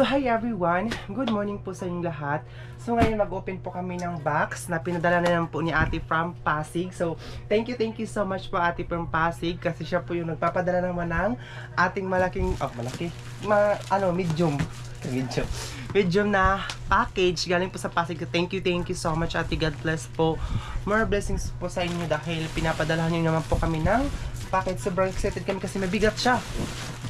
So hi everyone, good morning po sa inyong lahat. So ngayon mag-open po kami ng box na pinadala na naman po ni Ate from Pasig. So thank you so much po Ate from Pasig kasi siya po yung nagpapadala naman ng ating malaking, medium na package galing po sa Pasig. Thank you so much Ate, God bless po. More blessings po sa inyo dahil pinapadalahan niyo naman po kami ng package. Sobrang excited kami kasi mabigat siya.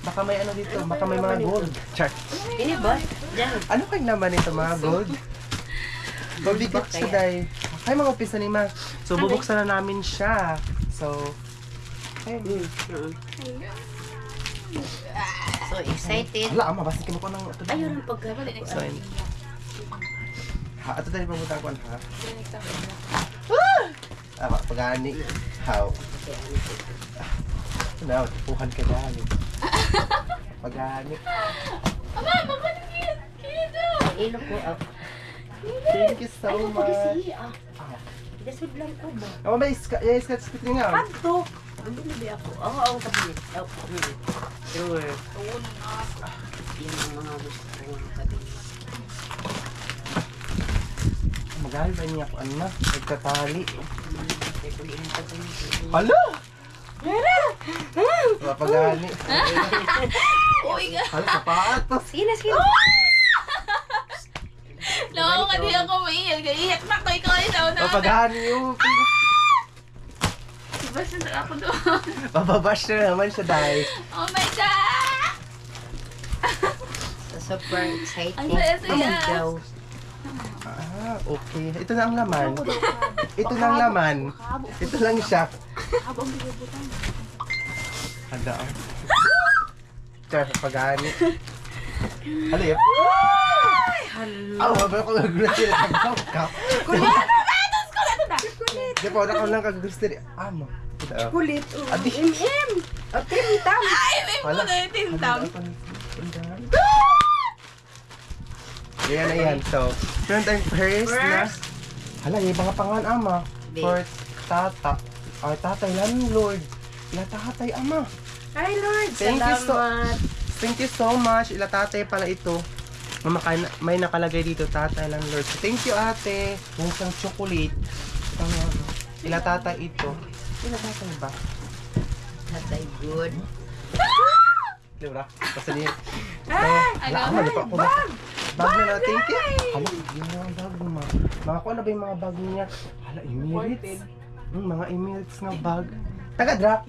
Baka may ano dito, baka may mga gold. Char. Ini ba? Diyan. Ano kayong naman ito mga gold? Gold siya dahil. Ay mga umpisa ni Ma. So bubuksan na namin siya. So, ayun. So excited. Hala, ama, basta kinuha ko ng ito. Ayun ang pagkabalik. So, ayun. Ha, ito tayo pagbutan ko ha. Pag-ani. How? Now, tipuhan ka dahil. Pag-ani. Aba, mamanigit! Kito! Ilo ko ako. Thank you so much. Dasod lang ko ba? Oh, may sketch nga. Kanto! Ano nabi ako? Oo, kabilis. Sure. Yan ang mga gusto ko ng kabilis. Magalit ba niya ako, ano na? Nagtatali. Hala! Lara! Mapagani. Uy ka! Hala, sapatos. Sina! Naku ka di ako maiyak. Iyak na ko ikaw ay daw na. Mapagani yung... Basta na ako doon. Mababash na naman siya dahil. Oh my God! Super excited. Ang saya-saya. Daw. Okay. Ito na ang laman. Ito na ang laman. Ito lang siya. Handa ako. Char, pagani. Hala, yep. Aw, mabala ko nagulat sila. Kulit! Di pa, wala ko lang kagusto rin. Amo. Kulit. Adi. Tim-tam. Ay, may po na yung tintam. Yan na yan. So, meron tayong first na. Hala, yung mga pangalan, ama. For tata. Ay, tatay, landlord. Ila tatay, ama. Hi, Lord. Salamat. Thank you so much. Ila tatay pala ito. May nakalagay dito, tatay, landlord. So, thank you, ate. Yung isang chocolate. Ila tatay ito. Ila tatay ba? Tatay good. Diba? Basta niya. Hala, ama, lupa ko na. Bag na, thank you. Hala, yun yung bag mo, ma. Mga ko, ano ba yung mga bag niya? Hala, Emirates. Mga Emirates nga bag. Taga-drop.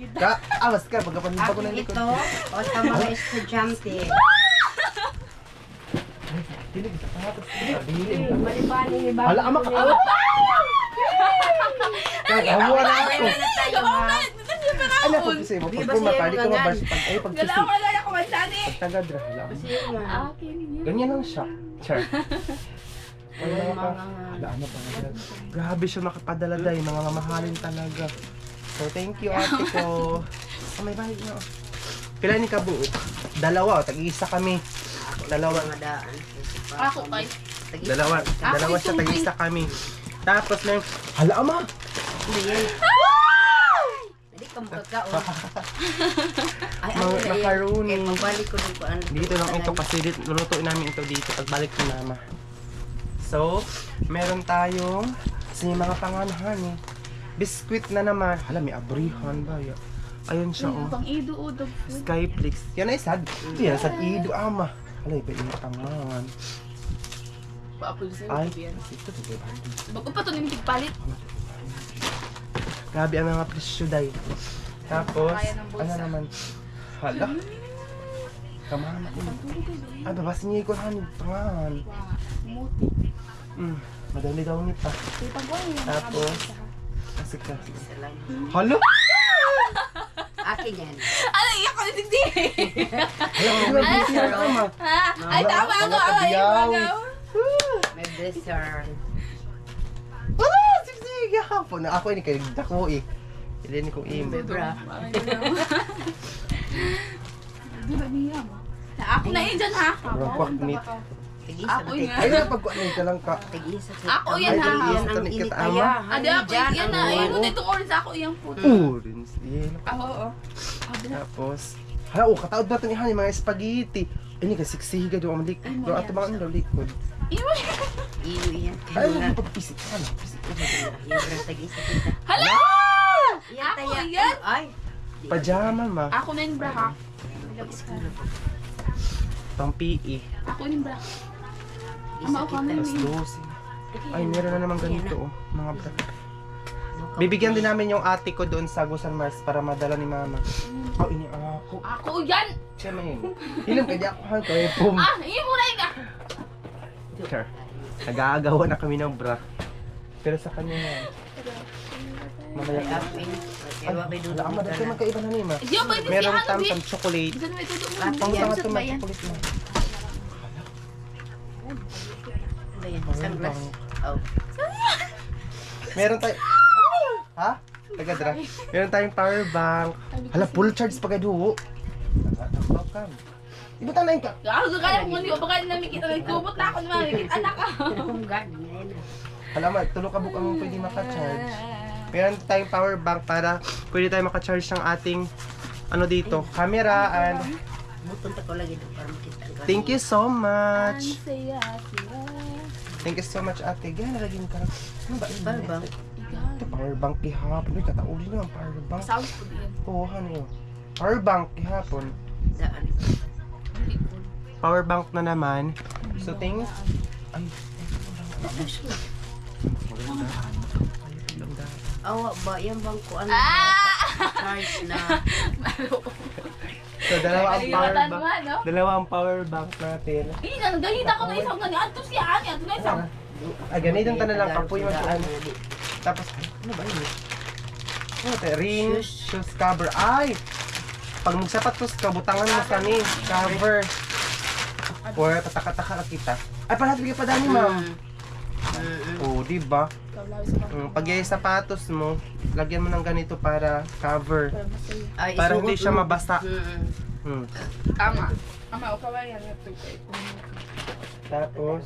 Awas ka, pagkapanibag ko na yung likod. Ito, o sa mga estudyante. Dilig, dilig. Malipani ni Bang. Hala, ama ka. Kagawa na ako. Ano ako kasi mo? Pag kumata, di ko mabash. Ay, pag Galaw ko lang ako mansani. Pag taga-drop, hala. Akin yun. Ganyan lang siya. Char. Hala, ano pa nga. Grabe siya makapadala dahil mga mamahalin talaga. So, thank you, ate ko. May bahay na. Pila ni kabuok? Dalawa, tag-iisa kami. Dalawa. Ako kay. Dalawa siya, tag-iisa kami. Tapos may, hala, ama! Hindi yan. Hindi ka makakaon. Mga macaroni. Kaya pagbalik ko dun ko ano. Dito lang ito kasi lulutuin namin ito dito pagbalik ko mama. So, meron tayong kasi mga panganahan eh. Biscuit na naman. Hala, may abrihan ba? Ayun siya oh. Pang ido udog food. Skyflix. Yan ay sad. Ito yan, sad ido ama. Hala, iba yung pangan. Paapol sa'yo. Ay, Ay. ito diba? Bago pa ito nang tigpalit. Grabe ang mga presyo day. Tapos, Kaya ng bulsa. ano naman? Hala. Kamana ko. Ay, babas niya ko han. Pangan. Muti. Madali daw niya pa. Tapos, kasi ka. Salamat. Hala! Akin yan. Ano, iyak ko na digdi. Hala, may busy na ama. Ay, tama ako. Ay, magaw. May blizzard. Wala! Sige, hapon. Ako ini kay dako eh. Ilin ko email. Bra. Di ba niya mo? Ako na yun dyan ha. Rock meat. Tig-isa Ako ba? nga. Ay, napagkuan ka lang ka. Tig-isa. Ako yan, ha? Yan ang Tanit init kita, kaya. Adi ako yan na. Ayun mo dito orange ako yung food. Orange. Yan. Oo, oo. Tapos, hala, kataod natin ihan yung mga spaghetti. Ini kasi siksihiga doon ang likod. Doon ato bang ano likod. Iyo. Iyo yan. Ay, ano pagpisik ka na? Pisik ka na. Yung tagi sa kita. Hala! Yan Ako taya. yan. Ay. Pajama ma. Ako na yung bra ha. Pang PE. Ako yung bra. Isa Ama, kita. Alas 12. Ay, meron na naman ganito oh. Mga bra. Bibigyan din namin yung ate ko doon sa Gusan Mars para madala ni mama. Oh, ini ako. Ako yan. Siya may. Ilang kaya ako hang ko eh. Boom. Iyo mo na ka. Sure. Nag-aagawan na kami ng bra. Pero sa kanya yan. Mamaya ka. Kapin. Ewa kay Dudu. Wala ka madali magkaiba na ni ma. Iyo pwede si Merong ano bi. tam-tam chocolate. Bisan mo ito doon. Ah, Pang yan. tanga Bisan to ba yan? chocolate mo. Ano yan? Sunglass. Oh. Meron tayo. Ha? Taga dra. Meron tayong power bank. Hala, full charge pa kayo. Iba tayo na yung ka. Ako kaya kung hindi ko baka namin kita nagkubot na ako naman. Anak ka. Ang guard. Yan na. Hala, tulog ka bukang pwede maka-charge. Meron tayong power bank para pwede tayo maka-charge ng ating ano dito, camera and Butong ko lagi doon para makita. thank you so much. Saya siya. Thank you so much ate. Gana laging ka. Ano ba? Power bank. Ito power bank kihapon. Uy, katauli naman power bank. Sound ko din. Oo, ano yun? Power bank kihapon. Daan. Power bank na naman. So things. Ay. Awa ba? Yan bang ko ano? Charge na. So dalawa ang power Kalimutan mo, bank. no? Dalawa ang power bank natin. Eh, nagahita ko na isang gani. Antos siya, ani. Antos na isang. Ay, ganitong ka na lang. Kapoy mo siya. Tapos, ano ba yun? Ano tayo? Ring, shoes cover. Ay! Pag magsapatos ka, butangan mo sa ni. Cover. Or tataka-taka ka kita. Ay, palagi ka pa dami, ma'am. Oo, di ba? Pag yung sapatos mo, lagyan mo ng ganito para cover. Ay, Para hindi isuot siya mo. mabasa. Mm-mm. Tama. Tama, o kawayan. Tapos,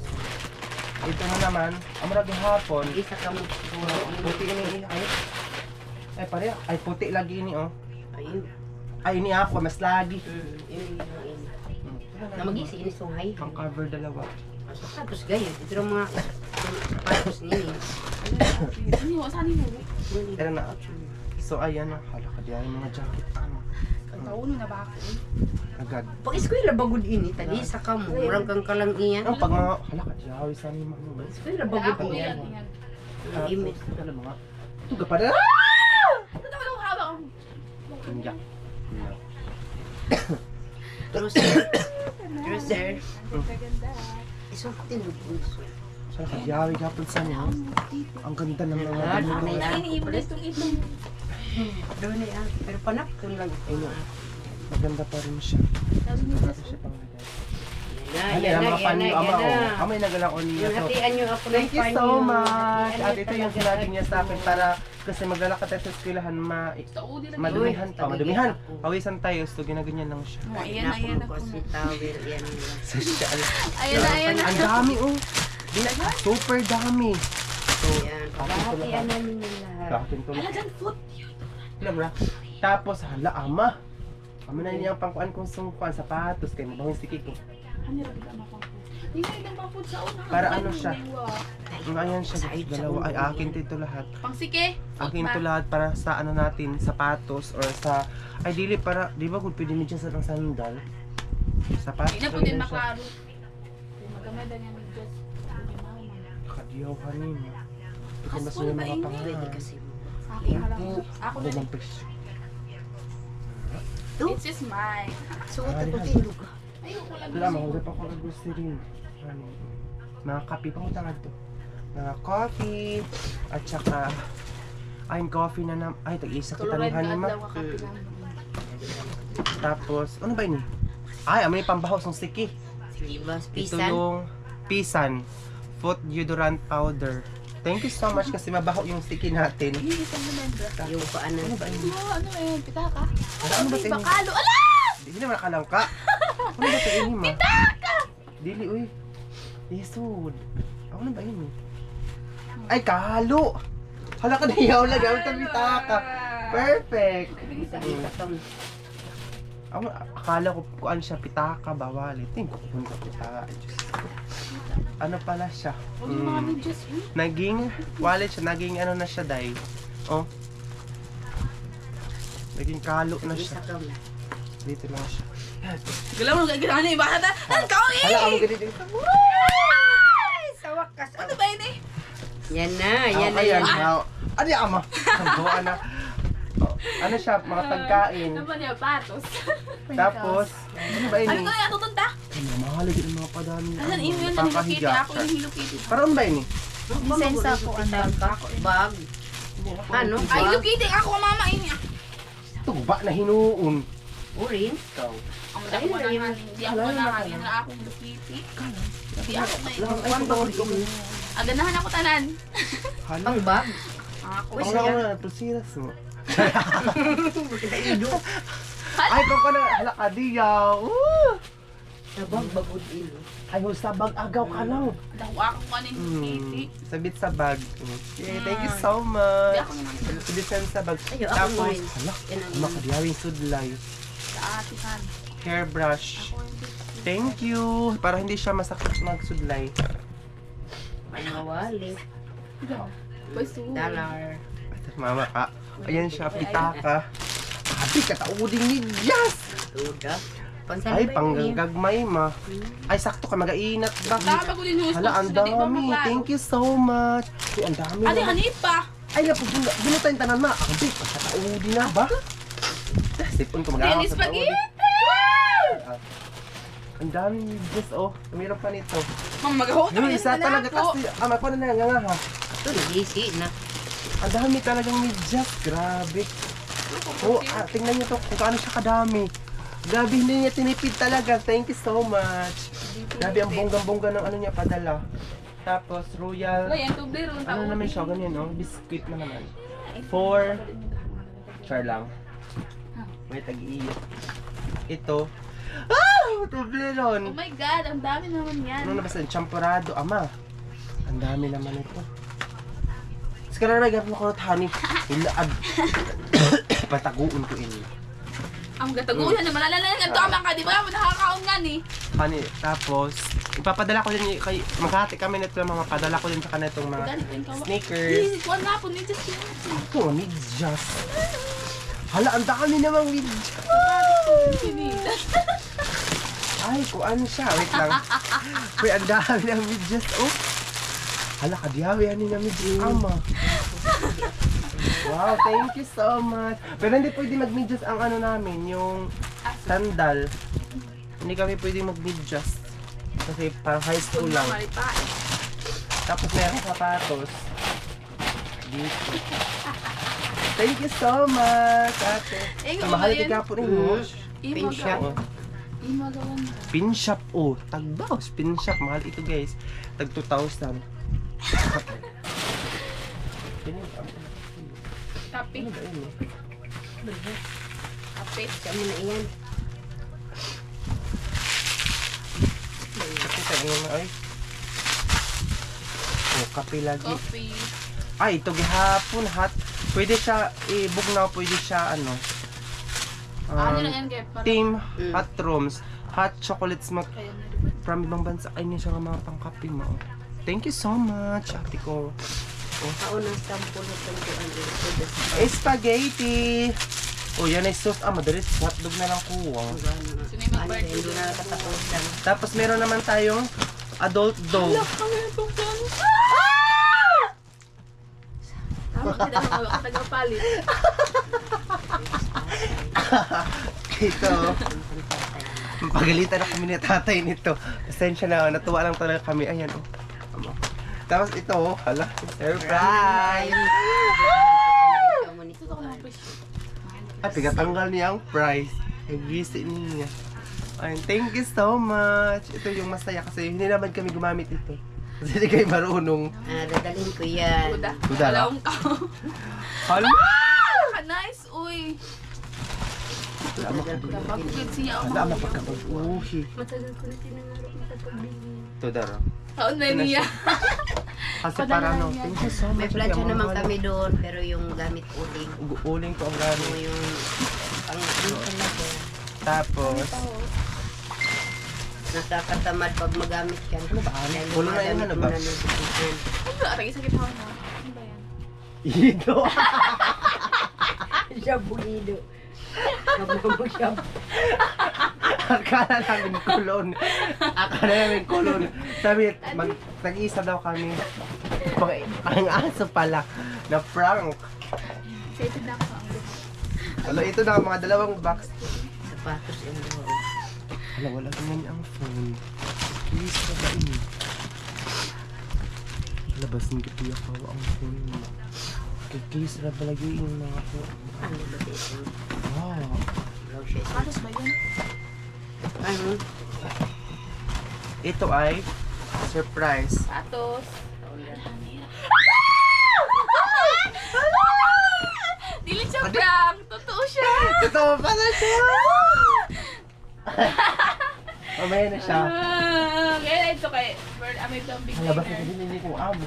ito na naman, ang marag hapon, Isa ka mo. puti ini ay. Ay, pare, ay puti lagi ini oh. Ayun. Ay, ini ako, mas lagi. Yun. Na mag-isi ini sungay. Ang cover dalawa. Tapos gayon. Ito yung mga patos nini. Ano mo? Saan mo? Pero na. So, ayan na. Hala ka diyan, yung mga jacket. Ano? Kauno na ba ako? Agad. Pag eskwela bagod ini, tagi isa ka mo. Murang kang kalang iyan. Ang pag mga, hala ka diyan, awi sa mga ano. Eskwela Ako bagod yan. iyan. Yan. Ang imit. Hala mga. Ito ka pa na. Ito naman ang hawak. Hindi. True sir. True sir. Ganda. Isuotin mo po. Hala ka diyan, awi kapag sa niyo. Ang ganda ng mga Ah, ano. may na. Iniiblis itong itong. Doon na yan. Pero panapon lang. Ayun. Maganda pa rin siya. Maganda siya pang lagay. Yan Ano na, mga yan panyo na, ama yan oh. na. Kamay nagalang on niya. So, Hatian nyo ako ng thank you so panyo. much. Hatian At nyo ito yung talaga. sinabi niya sa akin para kasi maglalakad tayo sa eskwelahan Sa udi lang. madumihan pa, Uy, madumihan. tagay ako. Pawisan tayo, so ginaganyan lang siya. Oh, ayan na, ayan na. Napon ko si towel. Yan na. Social. Ayan na, ayan na. Ang dami oh. Super dami. So, Yan. akin to Hatian lahat. namin yung lahat. Akin to lahat. Halagang foot. Alam mo na. Tapos, hala, ama. Ama na niyang pangkuan kong sungkuan, sapatos, kay mabawang stiki ko. Ano yung bigla mga food? Hindi na ilang mga food sa una. Para ano siya? Ayan siya, Side sa dalawa. Ay, ulo. akin to ito lahat. Pangsike. Akin to lahat para sa ano natin, sapatos or sa... Ay, dili para, di ba kung pwede mo dyan sa ng sandal? Sapatos. Hindi na po lang din siya. maklaro. Magamay na niya just. Kadiyaw ka rin. Ito mas Haspol yung ba mga ini? pangalan. Pwede kasi. Ako halang. Ako na. Limang presyo. This is mine. Suot ako tindog. Ayoko lang. Wala, mahulap ako ng grocery. Ano, mga kape, pangutangad to. Mga coffee, at saka, ay, coffee na ay, tag-isa kita Tuluran ni ka Hanima. daw kakapi lang. Tapos, ano ba ini? Ay, amoy pambaho ng stiki. Sige ba? Ito Pisan. yung Pisan Foot Deodorant Powder. Thank you so much kasi mabaho yung sticky natin. Hindi ka mo membro. Yung paanan. Ano ba ini? Ano eh, pita ka? Ano ba Ay, ito? bakalo. Ala! Hindi naman nakalangka. Ano ba ito ini, ma? Dili, uy. Isod. Ano ba ini? Ay, kahalo! Hala ka na yaw lang. Gamit ang bitaka. Perfect. Kita-kita tong. Ako, akala ko kuan siya, pitaka, bawal. Tingin ko kung pitaka. Diyos ko. Ano pala siya? Huwag yung mga medyas eh. Naging wallet siya, naging ano na siya, day. Oh. Naging kalo na siya. Isa ka na. Dito lang siya. Galaw mo, gagawin na iba na. Ang kawi! Hala, ako ganito. Sa wakas. Ano ba yun eh? Yan na, yan na. Ayan, Yan. ano yung ama? Buwan na. Oh, ano siya, mga pagkain. Ano ba niya? Patos. Tapos, ano ba Ano ini? ko na natutunta? Ano, mahalig yung mga padami. Asan iyo yun? Hello Kitty. Ako yung Hello Kitty. Parang ba ini? Lisensa ko ang bag. Ano? Ay, Hello Bag? Kitty. Ako mama ini. Tuba na hinuon. Urin? Ikaw. Ang dami mo naman. Hindi ako manahan na ako Hello Kitty. Hindi ako na Lang, ay, tuba ko. Aganahan ako tanan. Hala. Pang bag? Ako. Ang lang na, pulsiras mo. Ay, kung ka na, hala ka diyaw. Sa bag, bagod ilo. Ay, sa bag, agaw ka lang. Daw ako kanin Hello Kitty. Sabit sa bag. Okay, thank you so Hindi much. ako naman Sabit sa bag. Ayo, ako Tapos, rin. hala, Yan ang- makadiyawing sudlay. sa atihan. Hairbrush. Ako yung Thank you. Para hindi siya masakit magsudlay. Mawali. Basu. Dollar. Mama ka. Ayan siya, pitaka. Sabi ka, tauding ni Jazz. Tuda. Ay, panggagmay ma. Ay, sakto ka, mag-ainat ba? Tama ko din yung Hala, ang dami. Thank you so much. Ay, ang dami Ano naman. hanip pa? Ay, ginutan yung tanan na. Abi, pagkataudi na ba? Sipon ko mag-awa Dennis sa taudi. Spaghetti! Ang dami ni Jazz, oh. Mayroon pa nito. Ma'am, mag-host Yung isa talaga kasi, ko na nga ha. Ito, nagisi na. Ang dami talagang ni Jazz. Grabe. Oh, tingnan niyo to kung kaano siya kadami. Grabe, hindi niya tinipid talaga. Thank you so much. Grabe, ang bonggang-bongga ng ano niya padala. Tapos, Royal. Wala, yan tuble ron. Ano naman siya, ganyan, no? Biscuit na naman. 4. Char lang. May tag-iiyak. Ito. Ah! Toblerone! Oh my God, ang dami naman yan. Ano na ba sa champurado, ama? Ang dami naman ito. Sekarang na gano'n ko honey. Ilaad. Pataguon ko ini. Ang gatagulan naman. Alala nga ito, amang ka, di ba? Nakakaon nga ni. Honey, tapos, ipapadala ko din kay maghati kami nito ng mga padala ko din sa kanila itong mga Ganit din ka ba? sneakers. Kuwan nga po, ninjas yun. Ito, medyas. Hala, ang dami namang medyas. Sinilas. Ay, kuan siya. Wait lang. Uy, ang dami ng medyas. Oh. Hala, kadiyawi. Ano yung medyas? Ama. Wow, thank you so much. Pero hindi pwede mag-medyas ang ano namin, yung sandal. Hindi kami pwede mag-medyas. Kasi parang high school lang. Tapos meron sapatos. Dito. Thank you so much, ate. Ang mahal din ka po rin mo. Pin shop. Imagawan. Pin shop, oh. Tagbaos, pin shop. Mahal ito, guys. Tag 2,000. Tapi. Ano ba yun, eh? Tapi. Kami na iyan. Kape tayo na, ay. Oh, kape lagi. Coffee. Ay, ito gihapon, hot. Pwede siya, i-bugnaw, pwede siya, ano. Ano na yan, Kev? Team Hot Rooms. Hot chocolate smoke Kaya na rin. from ibang bansa. Ay, niya siya nga mga pangkape mo. Thank you so much, ate ko. Kaunang sample na ito ang ito. Spaghetti! Oh, yan ay sauce. Ah, madalit. Hotdog na lang kuha. Sino yung Ano, mag-birthday? hindi na nakatapusan. Tapos meron naman tayong adult dog. Kami itong plano. Tama ka na mga tagapalit. Ito. Pagalitan na kami ni tatay nito. Pasensya na, natuwa lang talaga kami. Ayan, oh. Tapos ito, oh, hala, surprise! Ito ko mga fish. At tigatanggal niya ang price. Nag-gisi niya. Ayun, thank you so much. Ito yung masaya kasi hindi naman kami gumamit ito. Kasi hindi kayo marunong. Dadalhin ko yan. Buda. Buda lang. Dalawang ka. Hala! Nice, uy. Wala Kapagpagod siya ako. Wala mapagkapag-uhi. Matagal ko na tinangarap makapag-bili. Ito daro. Taon na niya. Kasi para no, thank you so much. May plancha naman kami doon, pero yung gamit uling. Uling ko ang Ano gamit. yung, ang ano talaga. Tapos, Nakakatamad pag magamit ka. ano ba? Pulo na yun, ano ba? Ano ba? Arang isa kita na. Ano ba yan? Ido. Siya bulido. Mababag siya. Akala namin kulon. Akala namin kulon. Sabi, nag-iisa daw kami. Ang aso pala na prank. Excited na ako. Wala, ito na mga dalawang box. Sapatos yung buhok. Wala naman ang phone. Please, ba ini? Labas ng gabi ako ang phone mo. Please, ba lagi yung mga phone? Ano ba dito? Wow. Patos ba yun? Ano? Ito ay surprise. Patos. Dili siya prank. Totoo siya. Totoo pala siya! Mamaya na siya. Kaya ito kay Bird. May big Labas na hindi ko amo.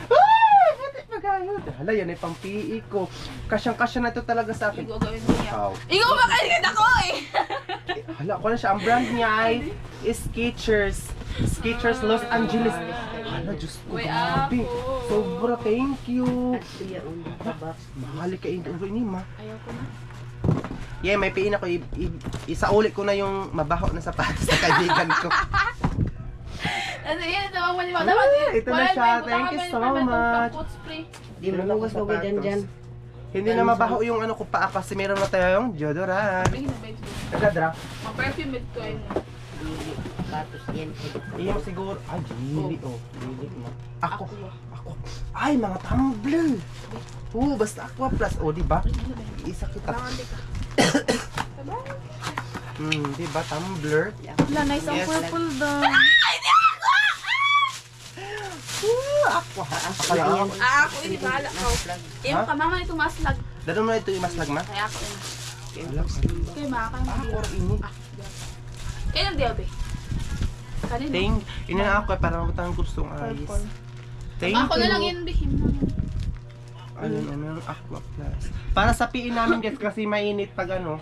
Ah! Buti magayod. Hala, yan ay pang-PE ko. Kasyang-kasya na to talaga sa akin. Igo gawin mo niya. Wow. Igo ba kayo ako eh? Hala, ako na siya. Ang brand niya ay Skechers. Skechers Los Angeles. Hala, Diyos ko, Uy, grabe. ako. Sobra, thank you. At siya ulit sa box. Mahali ka ini, ma. Ayaw ko na. Yeah, may PE na ko. Isauli ko na yung mabaho na sapatos sa kaibigan ko. Ano yan? Tawag mo niyo. Ah, ito na siya. Thank you so much. Di mo luwas mo dyan. Hindi na mabaho yung ano ko pa kasi meron na tayong deodorant. Nagdadra. Ma-perfume ko yun. Dili. Sapatos yan. Iyo siguro. Ay, dili oh. Dili na. Ako. Ay, mga tumbler. Basta Aqua Plus. O, di ba? Isa kita. Di ba? Tumbler. Wala, nice ang Yes. purple daw. Aqua. Akala ko. Ako, hindi bahala ko. Yung kamama nito maslag. Dalo mo na ito yung maslagma. Kaya ako yun. Wala ka. Kaya makakang Ako ini. Kaya lang diyo, be? Kanino? Thank. Ina na ako para mabutang kursong ayos. Purple. Thank you. Ako na lang yun, be. Ayun, ano, Aqua Plus. Para sa PE namin guys kasi mainit pag ano.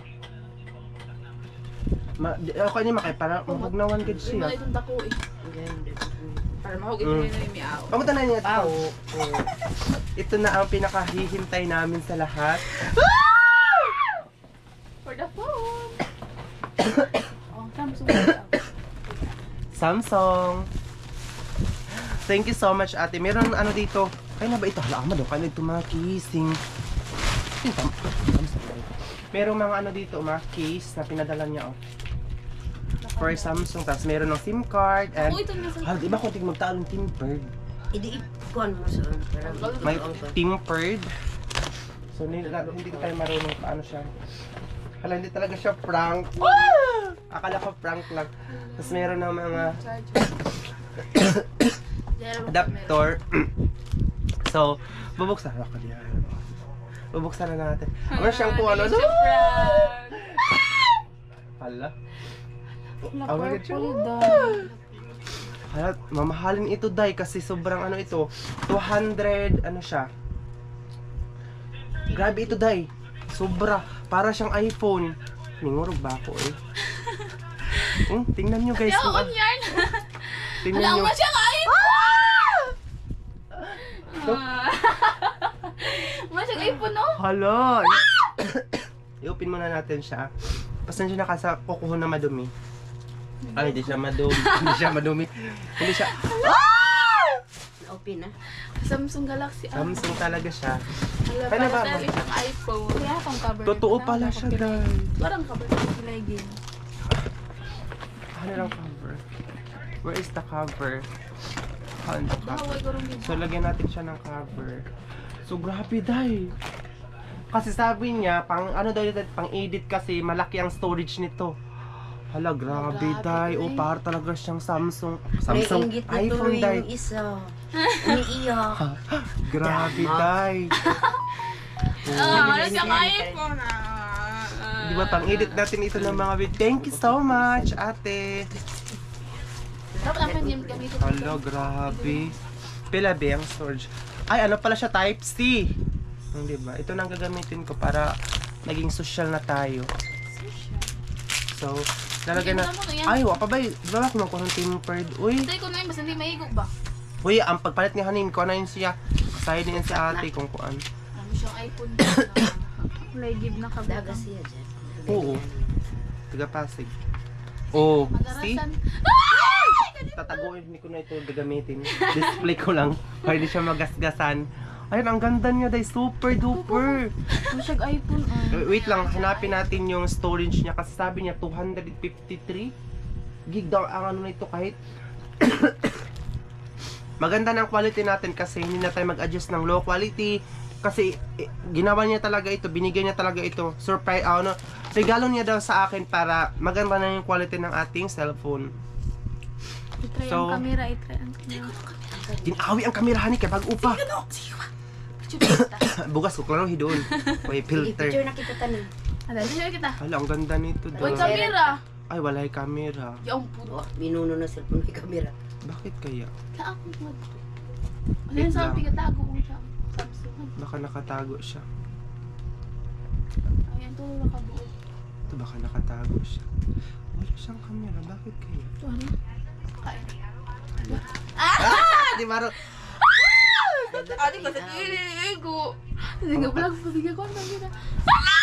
Okay ni makay para mahugnawan gid Hindi mo siya. na itong dako eh. Para mahugit mo na yung miao. Pamunta na niya Pao. ito. Ito na ang pinakahihintay namin sa lahat. For the phone. Oh, Samsung. Samsung. Thank you so much ate. Meron ano dito. Kaya na ba ito? Hala, amado. Kaya na ito mga casing. Merong mga ano dito, mga case na pinadala niya. Oh. For Samsung. Tapos meron ng SIM card. And, Ako ito na sa... hala, di ba kung magtalong tempered? Idi-ikuan mo sa para May tempered. So, hindi ko tayo marunong paano siya. Hala, hindi talaga siya prank. Akala ko prank lang. Tapos meron ng mga adapter. So, bubuksan ako diyan. Bubuksan na natin. Ano siyang kung ano? Hala. Na Oh my God, purple daw. Hala, mamahalin ito dai kasi sobrang ano ito. 200 ano siya. Grabe ito dai. Sobra. Para siyang iPhone. Ningurog ba ako eh? Tingnan nyo guys. Kaya on yarn. Tingnan Alam nyo. mo siya kain. Masyag iPhone no? Hala! I-open muna natin siya. Pasensya na ka sa kukuho na madumi. Ay, hindi siya madumi. Hindi siya madumi. Hindi siya... open na. Samsung Galaxy. Samsung talaga siya. Wala Kaya para ba- talaga siyang iPhone. Kaya akong cover. Totoo pala siya, guys. Parang cover na sila again. Ano lang cover? Where is the cover? Ano the cover? Bahaway ko rin din. So, lagyan natin siya ng cover. So, grabe dahil. Kasi sabi niya, pang ano daw yun, pang edit kasi malaki ang storage nito. Hala, grabe Grabe, dahil. O, eh. para talaga siyang Samsung. May Samsung inggit na iPhone tuloy dahil. yung isa. Umiiyak. Grabe Tama. dahil. Ano siyang iPhone Di ba, pang edit natin ito ng mga video. Thank you so much, ate. Dapat naman yung gamitin ko. Hala, grabe. Pila ba ang storage? Ay, ano pala siya? Type-C. Di ba? Ito nang gagamitin ko para naging social na tayo. So, lalagyan na. Hindi, alam mo na yan. Ay, wa pa ba? Di ba kung makuha ng tempered? Uy, Hindi ko na yun, basta hindi maigog ba? uy, ang pagpalit ni Hanin, kuha na yun siya. Kasahin din si ate kung kuan. Ano siyang iPhone. Kulay give na Daga kabutang. siya dyan. Oo. Taga Pasig. Oh, see? Magarasan. Tataguin, hindi ko na ito gagamitin. Display ko lang. Para hindi siya magasgasan. Ayun, ang ganda niya, day. Super duper. Ano siyang iPhone? Wait lang, hanapin natin yung storage niya kasi sabi niya 253 gig daw ang ano nito kahit maganda ng quality natin kasi hindi na tayo mag-adjust ng low quality kasi ginawa niya talaga ito, binigay niya talaga ito, surprise, regalo niya daw sa akin para maganda na yung quality ng ating cellphone. I-try So, ang camera, i-try ang camera. Ginawi ang kamerahan ni kay pag-upa. Bugas ko klaro hidoon. May filter. Picture na kita tanin. Hala, share kita. Hala, ang ganda nito. Uy, Dad. camera! Ay, wala yung camera. Yung puro. Oh, minuno na cellphone may camera. Bakit kaya? Saan ako mo? Ano yun sa pigatago ko siya? Samsung. Baka nakatago siya. Ayan, ito nakabuo. Ito baka nakatago siya. Wala siyang camera. Bakit kaya? Ito ano? Kain. Ah! Di ba? Ate ko sa ko. Hindi nga pala bigyan ko ang camera. Hala!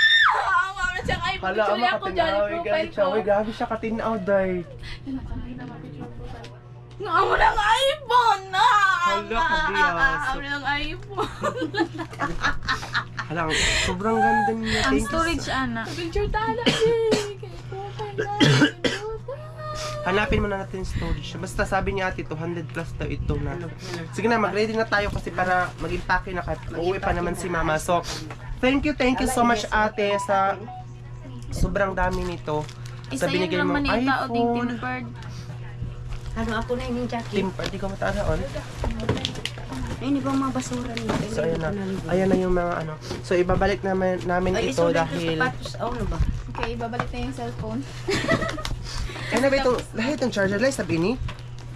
Mama siyang iPhone. Hala, Picture ama ako dyan, katinaw. profile ko. Uy, grabe siya katinaw, day. Yan ang kanina mapicture profile. Nga mo ng iPhone na! Hala, kabiyas. Ako ng iPhone. Hala, sobrang ganda niya. Ang Thank you storage, so- ana. Picture tala, eh. Kaya profile na. Hanapin mo na natin yung storage. Basta sabi niya ate, 200 plus daw ito na. Sige na, mag-ready na tayo kasi para mag-impake na kahit uuwi pa naman si mama. So, thank you so much ate sa sobrang dami nito. Isa Sa yun binigay lang mong manita o ting iPhone. tempered. Ano ako na yung jacket? Timper, di ko mataraon. Ay, hindi ba mga basura nila? So, ayan na yung mga ano. So, ibabalik namin Ay, ito isulat yung dahil... sapatos. Ano ba? Okay, babalik na yung cellphone. Ano ba itong, lahat itong charger light sabi ni?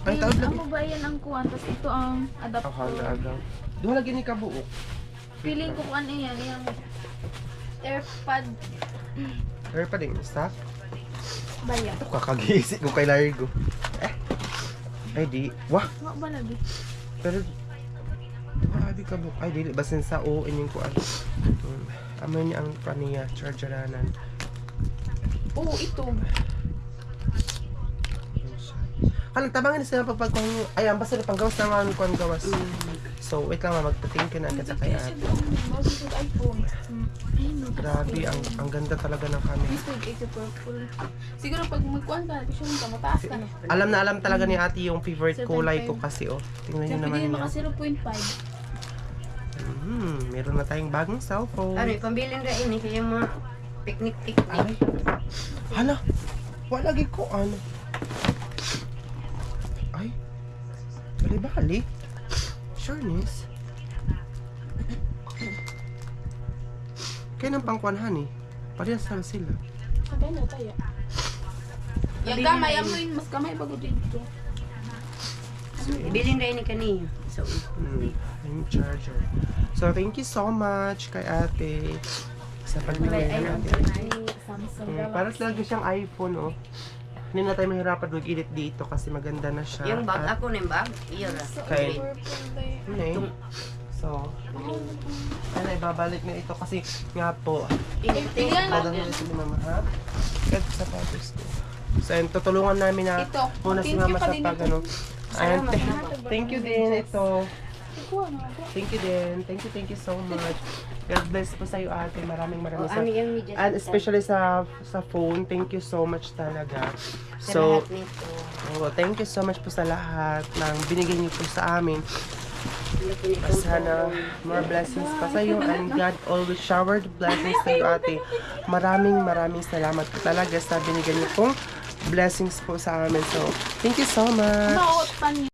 Ang tawag lang. Ako ba yan ang kuwan? Tapos ito ang adapter. Agaw. Doon lagi ni kabuok. Feeling ko kuwan yan. Yung AirPod. Pero pa din, stock. Ba yan? Kakagisik ko kay Largo. Ay di. Wah! Wala ba lagi? Pero, grabe ka buk. Ay, dili. Basin sa o, inyong kuan. Amoy niya ang kaniya, chargeranan. Oo, ito. Kanang tabangan sila pagpagkuhan nyo. Ay, ang basta na panggawas na nga kuhan gawas. So, wait lang magpatingin ka na agad sa kay ate. Bago sa iPhone. Ayun, Grabe, ang ganda talaga ng camera. This would ito purple. Siguro pag magkuhan ka, gusto mo ka, mataas ka na. Alam na alam talaga ni ate yung favorite kulay ko kasi oh. Tingnan nyo Siyempre naman din niya. maka 0.5. Meron na tayong bagong cellphone. Ano, pambilin ra ini kaya mga picnic-picnic. Ay. Hala. Wala lagi ko ano. Ay. Bali-bali. Sureness. Kaya ng pangkuanhan eh. Parehas lang sila. Sabay na tayo. Yung gamay, amoy mas gamay bago dito. Ibilin ra ini kaniya. So, Yung charger. So, thank you so much kay ate sa pagbigay na natin. Samsung Para talaga siyang iPhone, oh. Hindi na tayo mahirapan mag-edit dito kasi maganda na siya. yung bag At, ako na yung bag. Iyo ra. kay, Purple yun eh. So, ano, ibabalik na ito kasi nga po, Yan. madang na ito ni mama, ha? At sapatos ko. So, ayun, tutulungan namin na Ito. muna si Thank mama you ka sa din pag, ito. ano. Ayan, Salamat. thank you din ito. Kuha na ako. Thank you din. Thank you so much. God bless po sa iyo ate. Maraming O, sa ano yung media and center? especially sa phone. Thank you so much talaga. Sa So, lahat nito. thank you so much po sa lahat ng binigay niyo po sa amin. Sana more blessings pa sa iyo and God always showered blessings sa iyo ate. Maraming salamat po talaga sa binigay niyo pong blessings po sa amin. So, thank you so much. Nauot pa niya.